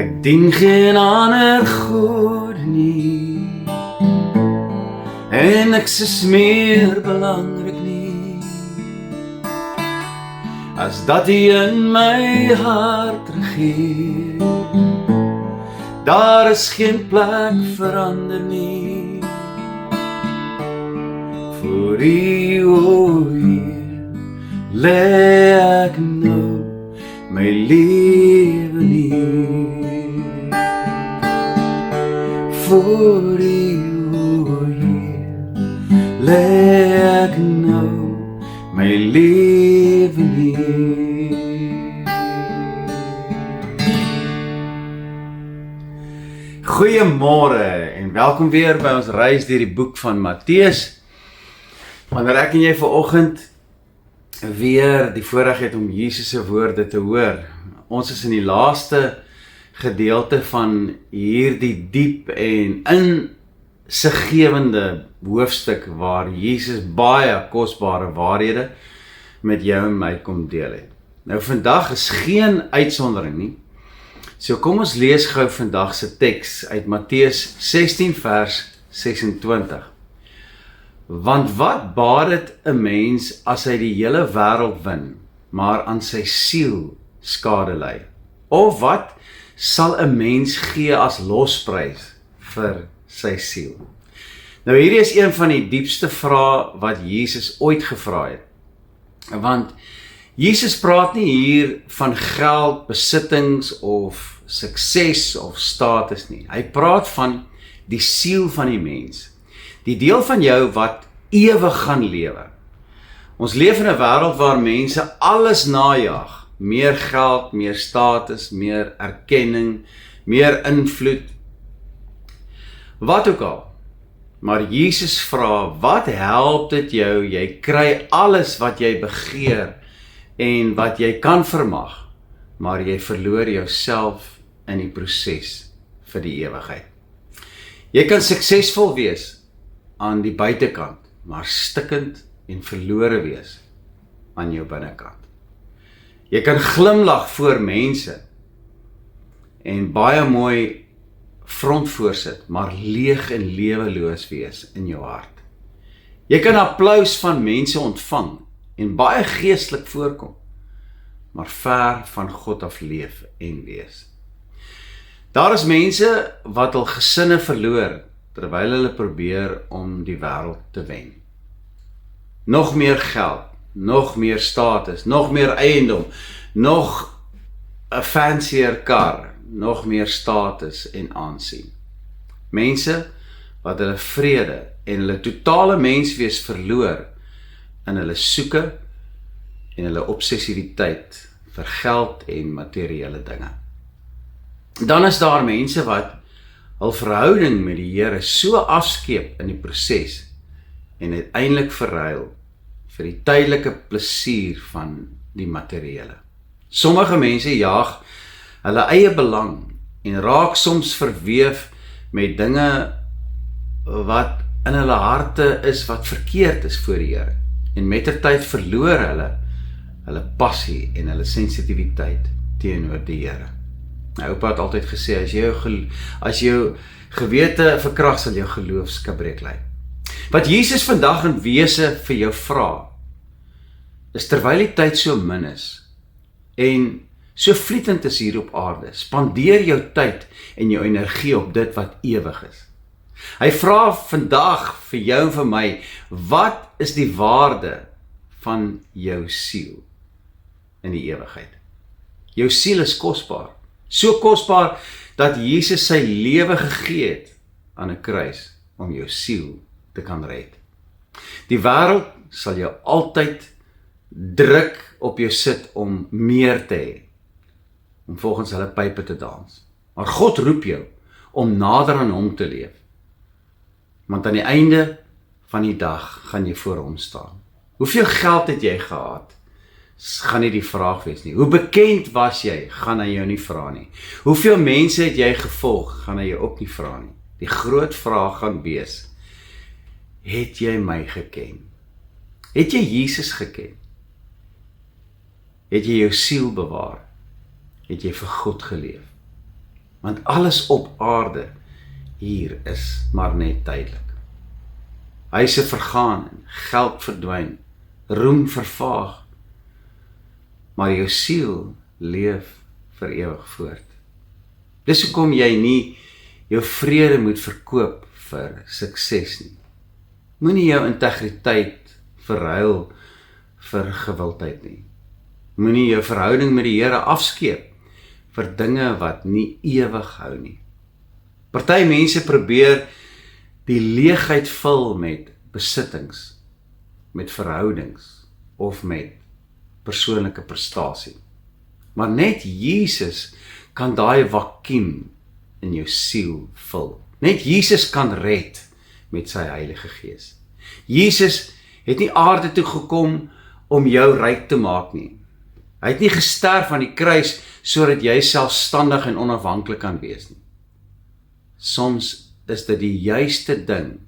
Ek dien geen ander God nie, en niks is meer belangrik nie, as dat U in my hart regeer. Daar is geen plek vir ander nie, voor U, o Heer, lê ek nou my lewe neer. Voor U, o Heer, lê ek nou my lewe neer. Goeiemôre en welkom weer by ons reis deur die boek van Matteus. Wanneer ek en jy vanoggend weer die voorreg het om Jesus se woorde te hoor. Ons is in die laaste gedeelte van hierdie diep en insiggewende hoofstuk waar Jesus baie kosbare waarhede met jou en my kom deel het. Nou vandag is geen uitsondering nie. So kom ons lees gou vandag se teks uit Matteus 16 vers 26. Want wat baat dit 'n mens as hy die hele wêreld win, maar aan sy siel skade ly? Of wat sal 'n mens gee as losprys vir sy siel? Nou hierdie is een van die diepste vrae wat Jesus ooit gevra het. Want Jesus praat nie hier van geld, besittings of sukses of status nie. Hy praat van die siel van die mens. Die deel van jou wat ewig gaan lewe. Ons leef in 'n wêreld waar mense alles najag. Meer geld, meer status, meer erkenning, meer invloed. Wat ook al. Maar Jesus vra, wat help dit jou? Jy kry alles wat jy begeer en wat jy kan vermag, maar jy verloor jouself in die proses vir die ewigheid. Jy kan suksesvol wees aan die buitekant, maar stikkend en verlore wees aan jou binnekant. Jy kan glimlag voor mense en baie mooi front voorsit, maar leeg en leweloos wees in jou hart. Jy kan applous van mense ontvang en baie geestelik voorkom, maar ver van God af leef en wees. Daar is mense wat hul gesinne verloor, terwyl hulle probeer om die wêreld te wen. Nog meer geld, nog meer status, nog meer eiendom, nog 'n fancier kar, nog meer status en aansien. Mense wat hulle vrede en hulle totale menswees verloor in hulle soeke en hulle obsessiwiteit vir geld en materiële dinge. Dan is daar mense wat hul verhouding met die Here so afskeep in die proses en uiteindelik verruil vir die tydelike plesier van die materiële. Sommige mense jaag hulle eie belang en raak soms verweef met dinge wat in hulle harte is wat verkeerd is voor die Here. En mettertyd verloor hulle passie en hulle sensitiwiteit teenoor die Here. Nou, oupa het altyd gesê, as jou gewete verkrag sal jou geloof skibreek lê. Wat Jesus vandag in wese vir jou vra, is terwyl die tyd so min is, en so vlietend is hier op aarde, spandeer jou tyd en jou energie op dit wat ewig is. Hy vra vandag vir jou en vir my, wat is die waarde van jou siel in die ewigheid? Jou siel is kosbaar. So kosbaar dat Jesus sy lewe gegee het aan 'n kruis om jou siel te kan red. Die wêreld sal jou altyd druk op jou sit om meer te hê, om volgens hulle pype te dans. Maar God roep jou om nader aan hom te leef. Want aan die einde van die dag gaan jy voor hom staan. Hoeveel geld het jy gehad? Gaan nie die vraag wees nie. Hoe bekend was jy? Gaan hy jou nie vra nie. Hoeveel mense het jy gevolg? Gaan hy jou ook nie vra nie. Die groot vraag gaan wees, het jy my geken? Het jy Jesus geken? Het jy jou siel bewaar? Het jy vir God geleef? Want alles op aarde hier is maar net tydelik. Huise vergaan, geld verdwyn, roem vervaag, maar jou siel leef vir ewig voort. Dis hoekom jy nie jou vrede moet verkoop vir sukses nie. Moenie jou integriteit verruil vir gewildheid nie. Moenie jou verhouding met die Here afskeep vir dinge wat nie ewig hou nie. Party mense probeer die leegheid vul met besittings, met verhoudings of met persoonlike prestasie. Maar net Jesus kan daai vakuum in jou siel vul. Net Jesus kan red met sy Heilige Gees. Jesus het nie aarde toe gekom om jou ryk te maak nie. Hy het nie gesterf aan die kruis sodat jy selfstandig en onafhanklik kan wees nie. Soms is dit die juiste ding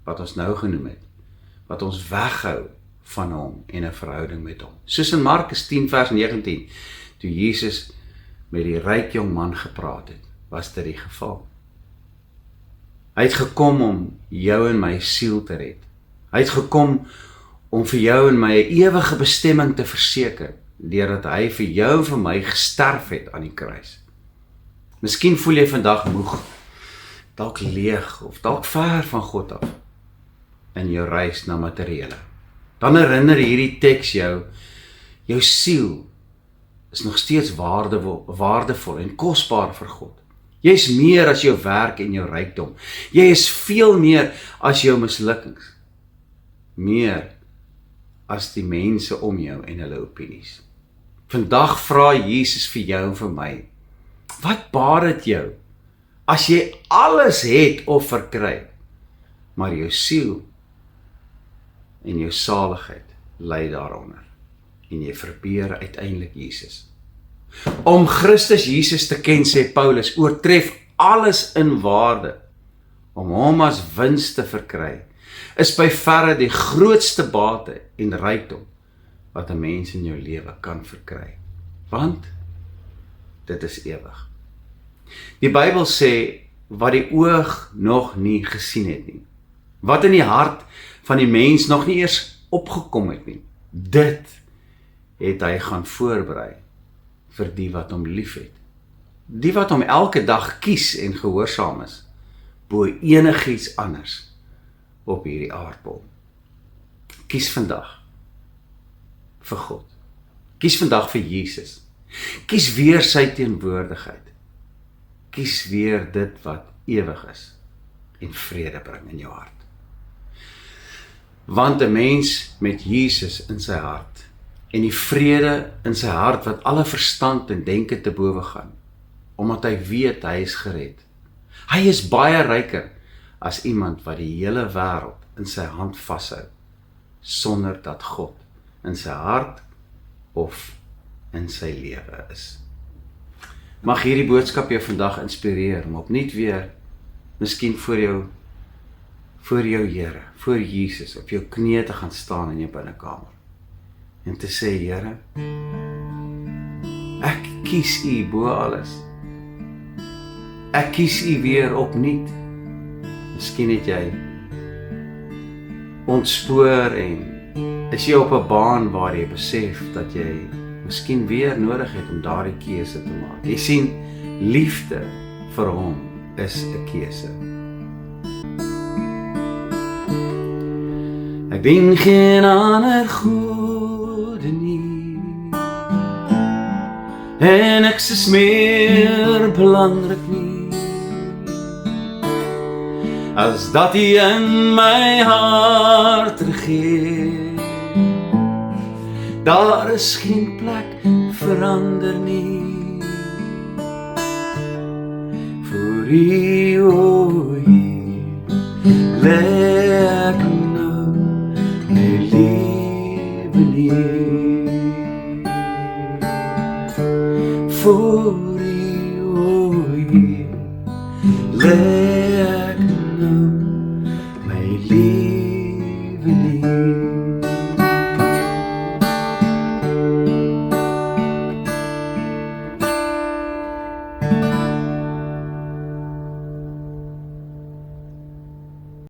wat ons nou genoem het, wat ons weghou van hom en 'n verhouding met hom. Soos in Markus 10 vers 19, toe Jesus met die ryk jong man gepraat het, was dit die geval. Hy het gekom om jou en my siel te red. Hy het gekom om vir jou en my 'n ewige bestemming te verseker, deurdat hy vir jou en vir my gesterf het aan die kruis. Miskien voel jy vandag moeg, dalk leeg of dalk ver van God af in jou reis na materiële. Dan herinner hierdie teks jou siel is nog steeds waardevol en kosbaar vir God. Jy is meer as jou werk en jou rykdom. Jy is veel meer as jou mislukkings. Meer as die mense om jou en hulle opinies. Vandag vra Jesus vir jou en vir my, wat baat dit jou as jy alles het of verkry, maar jou siel en jou saligheid lê daaronder en jy verbeur uiteindelik Jesus. Om Christus Jesus te ken, sê Paulus, oortref alles in waarde. Om hom as wins te verkry, is by verre die grootste bate en rykdom wat 'n mens in jou lewe kan verkry. Want dit is ewig. Die Bybel sê wat die oog nog nie gesien het nie. Wat in die hart van die mens nog nie eers opgekom het nie. Dit het hy gaan voorberei vir die wat hom liefhet. Die wat hom elke dag kies en gehoorsaam is, bo enigiets anders op hierdie aardbol. Kies vandag vir God. Kies vandag vir Jesus. Kies weer sy teenwoordigheid. Kies weer dit wat ewig is en vrede bring in jou hart. Want 'n mens met Jesus in sy hart en die vrede in sy hart wat alle verstand en denke te bowe gaan, omdat hy weet hy is gered. Hy is baie ryker as iemand wat die hele wêreld in sy hand vashou, sonder dat God in sy hart of in sy lewe is. Mag hierdie boodskap jou vandag inspireer om opnuut weer, miskien voor jou Here, voor Jesus, op jou knieë te gaan staan in jou binnekamer en te sê, Here, ek kies U bo alles. Ek kies U weer opnuut. Miskien het jy ontspoor en is jy op 'n baan waar jy besef dat jy miskien weer nodig het om daardie keuse te maak. Jy sien, liefde vir hom is 'n keuse. Ek dien geen ander gode nie, en ek is meer belangrik nie, as dat U in my hart regeer. Daar is geen plek verander nie, vir U, o Heer, lê ek nou my lewe neer. Voor